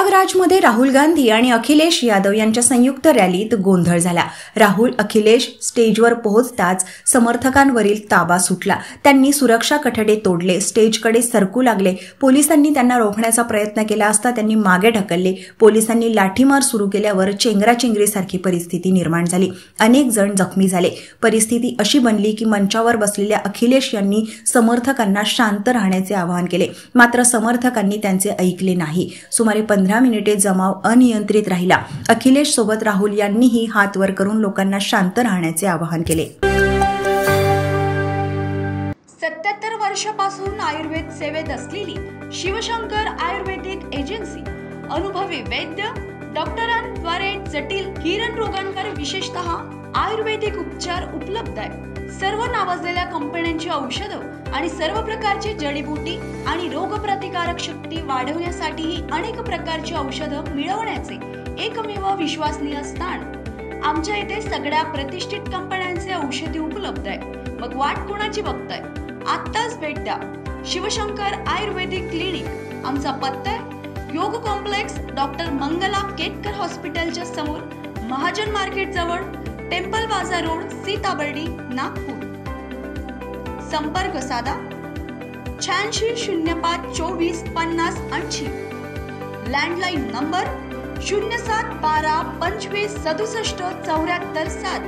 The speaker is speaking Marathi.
प्रयागराजमध्ये राहुल गांधी आणि अखिलेश यादव यांच्या संयुक्त रॅलीत गोंधळ झाला। राहुल अखिलेश स्टेजवर पोहोचताच समर्थकांवरील ताबा सुटला। त्यांनी सुरक्षा कठडे तोडले, स्टेजकडे सरकू लागले। पोलिसांनी त्यांना रोखण्याचा प्रयत्न केला असता त्यांनी मागे ढकलले। पोलिसांनी लाठीमार सुरू केल्यावर चेंगराचेंगरीसारखी परिस्थिती निर्माण झाली। अनेक जण जखमी झाले। परिस्थिती अशी बनली की मंचावर बसलेल्या अखिलेश यांनी समर्थकांना शांत राहण्याचे आवाहन केले, मात्र समर्थकांनी त्यांचे ऐकले नाही। सुमारे 15 मिनिटे जमाव अनियंत्रित राहिला। अखिलेश सोबत राहुल यांनीही हात वर करून लोकांना शांत राहण्याचे आवाहन केले। 77 वर्षापासून आयुर्वेद सेवेत असलेली शिवशंकर आयुर्वेदिक एजन्सी अनुभवी वैद्य डॉक्टरांद्वारे जटिल किरण रोगांवर विशेषतः आयुर्वेदिक उपचार उपलब्ध आहे। सर्व नावाजलेल्या कंपन्यांची औषधं आणि सर्व प्रकारची जडीबुटी आणि रोगप्रतिकारक शक्ती वाढवण्यासाठीही अनेक प्रकारची औषधं मिळवण्याचे एकमेव विश्वसनीय स्थान। आमच्या इथे सगळ्या प्रतिष्ठित कंपन्यांचे औषधी उपलब्ध आहे। मग वाट कोणाची बघताय? आत्ताच भेट द्या शिवशंकर आयुर्वेदिक क्लिनिक। आमचा पत्ता आहे योग कॉम्प्लेक्स, डॉक्टर मंगला केतकर हॉस्पिटलच्या समोर, महाजन मार्केट जवळ, टेम्पल बाजार रोड, सीताबर्डी, नागपूर। संपर्क साधा 8605 24 50 80। Landline number 0712 25 67 74 7।